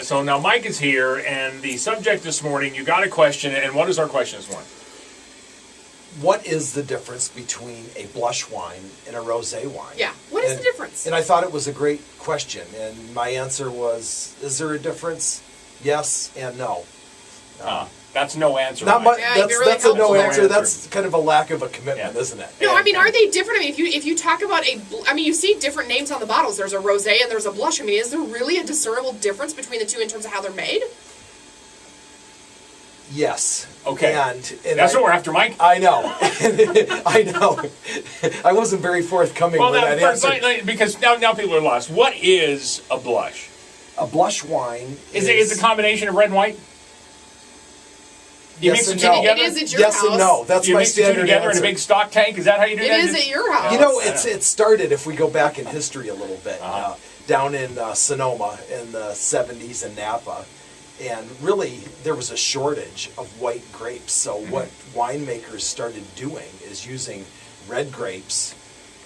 So now Mike is here, and the subject this morning, you got a question, and what is our question this morning? What is the difference between a blush wine and a rosé wine? Yeah, what is the difference? And I thought it was a great question, and my answer was, is there a difference? Yes and no. That's no answer. Not much. Yeah, you'd be really That's a no helpful answer. there. That's kind of a lack of a commitment, isn't it? No, I mean, are they different? I mean, if you talk about you see different names on the bottles. There's a rosé and there's a blush. I mean, is there really a discernible difference between the two in terms of how they're made? Yes. Okay. And that's what we're after, Mike. I know. I know. I wasn't very forthcoming with that answer. Because now people are lost. What is a blush? A blush wine is it a combination of red and white? You yes mix and the two no. together? It is at your yes house. and no. That's you my mix the two standard together answer. in a big stock tank? Is that how you do that? It is at your house. You know, it started, if we go back in history a little bit, down in Sonoma in the 70s in Napa. And really, there was a shortage of white grapes. So what winemakers started doing is using red grapes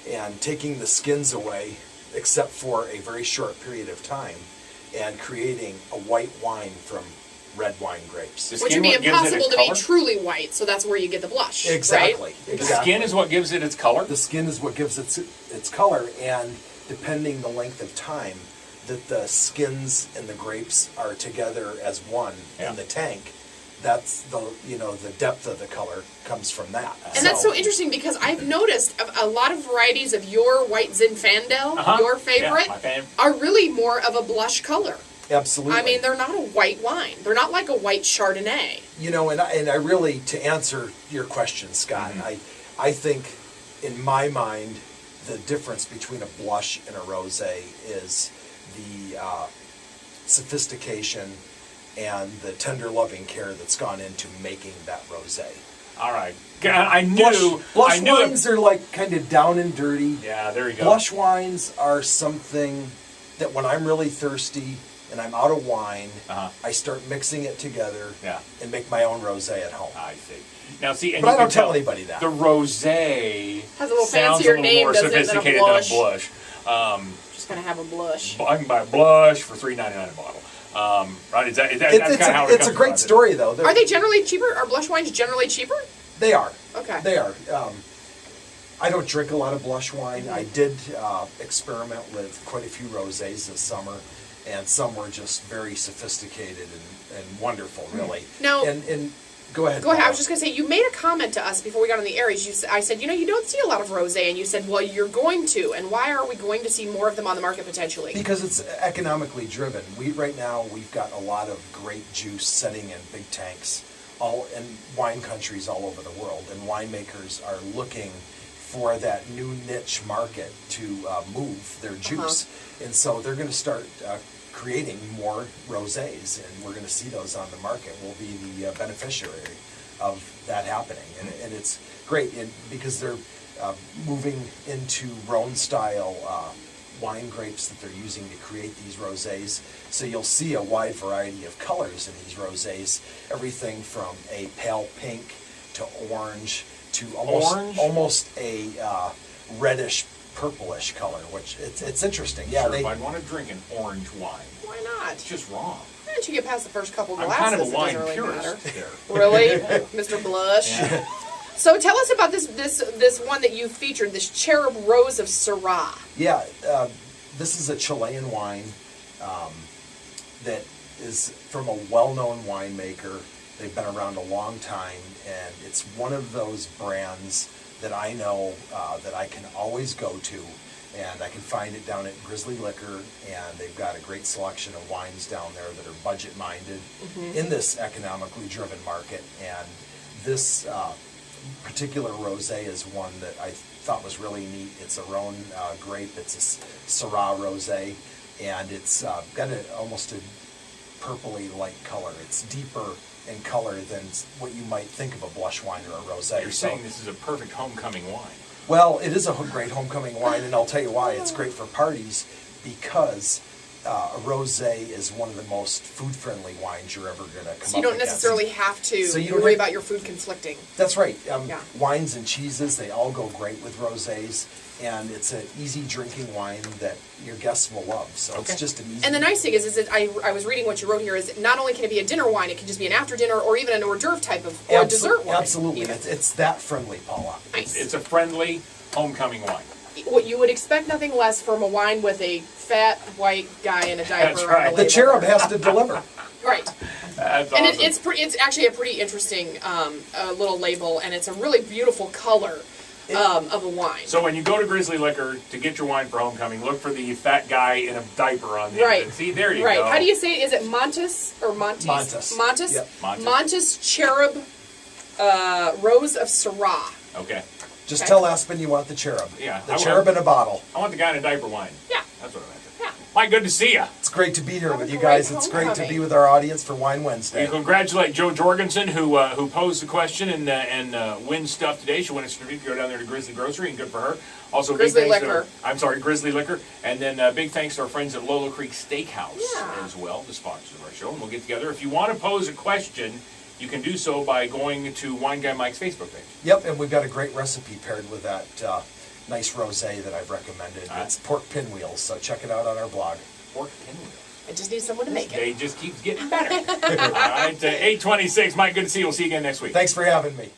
and taking the skins away, except for a very short period of time, and creating a white wine from red wine grapes. Which would be impossible to be truly white, so that's where you get the blush. Exactly. Right? The skin is what gives it its color? The skin is what gives it its color, and depending the length of time that the skins and the grapes are together as one in the tank, that's the depth of the color comes from that. And that's so interesting because I've noticed a lot of varieties of your white Zinfandel, your favorite, are really more of a blush color. Absolutely. I mean, they're not a white wine. They're not like a white Chardonnay. You know, and I really, to answer your question, Scott, I think in my mind the difference between a blush and a rosé is the sophistication and the tender loving care that's gone into making that rosé. All right. I knew blush wines are like kind of down and dirty. Yeah, there you go. Blush wines are something that when I'm really thirsty and I'm out of wine, I start mixing it together and make my own rosé at home. I see. Now, see, but I don't tell anybody that. The rosé has a little sounds fancier a little name more sophisticated than a blush. Just gonna have a blush. I can buy a blush for $3.99 a bottle. Right? That's kind of how it's a great story, though. Are they generally cheaper? Are blush wines generally cheaper? They are. Okay. They are. I don't drink a lot of blush wine. I did experiment with quite a few rosés this summer, and some were just very sophisticated and wonderful, really. Now, and go ahead. Go ahead. I was just going to say, you made a comment to us before we got on the air. I said, you don't see a lot of rosé, and you said, well, you're going to. And why are we going to see more of them on the market potentially? Because it's economically driven. Right now we've got a lot of great juice sitting in big tanks, all in wine countries all over the world, and winemakers are looking for that new niche market to move their juice, and so they're going to start creating more rosés, and we're going to see those on the market. We'll be the beneficiary of that happening, and it's great because they're moving into Rhone-style wine grapes that they're using to create these rosés. So you'll see a wide variety of colors in these rosés, everything from a pale pink to orange to almost a reddish purplish color, which it's interesting. Yeah, if I'd want to drink an orange wine, why not? It's just wrong. Why don't you get past the first couple I'm glasses? kind of a wine really purist there. Really, Mr. Blush? Yeah. So tell us about this one that you featured, this Cherub Rose of Syrah. Yeah, this is a Chilean wine that is from a well-known winemaker. They've been around a long time, and it's one of those brands that I know that I can always go to, and I can find it down at Grizzly Liquor, and they've got a great selection of wines down there that are budget-minded in this economically driven market. And this particular rosé is one that I thought was really neat. It's a Rhone grape. It's a Syrah rosé, and it's got almost a purpley light color. It's deeper in color than what you might think of a blush wine or a rosé. You're saying this is a perfect homecoming wine. Well, it is a great homecoming wine, and I'll tell you why. It's great for parties because a rosé is one of the most food-friendly wines you're ever going to come up So you don't against. necessarily have to So you don't worry have- about your food conflicting. That's right. Yeah. Wines and cheeses, they all go great with rosés, and it's an easy drinking wine that your guests will love. So Okay. it's just an easy. And the nice thing is that I was reading what you wrote here, is not only can it be a dinner wine, it can just be an after dinner or even an hors d'oeuvre type of, or a dessert wine. Absolutely. even. It's that friendly, Paula. Nice. It's a friendly homecoming wine. What you would expect nothing less from a wine with a fat white guy in a diaper. That's on right. the The label. cherub has to deliver. Right. That's And awesome. it's actually a pretty interesting little label, and it's a really beautiful color of a wine. So when you go to Grizzly Liquor to get your wine for homecoming, look for the fat guy in a diaper on the Right. end. See, there you Right. go. How do you say it? Is it Montes or Montes? Montes. Montes? Yep. Montes. Montes Cherub Rose of Syrah. Okay. Just Okay. tell Aspen you want the cherub. Yeah, The I will. cherub in a bottle. I want the guy in a diaper wine. Yeah. That's what I meant. Yeah. Mike, good to see you. It's great to be here Have with a you great guys. It's great to homecoming. be with our audience for Wine Wednesday. We congratulate Joe Jorgensen, who posed the question and wins stuff today. She won a certificate to go down there to Grizzly Grocery, and good for her. Also, Grizzly big thanks Liquor. Grizzly Liquor. And then big thanks to our friends at Lolo Creek Steakhouse Yeah. as well, the sponsors of our show. And we'll get together. If you want to pose a question, you can do so by going to Wine Guy Mike's Facebook page. Yep, and we've got a great recipe paired with that nice rosé that I've recommended. Ah. It's pork pinwheels, so check it out on our blog. Pork pinwheels. I just need someone to make it. They just keeps getting better. All right, 8:26. Mike, good to see you. We'll see you again next week. Thanks for having me.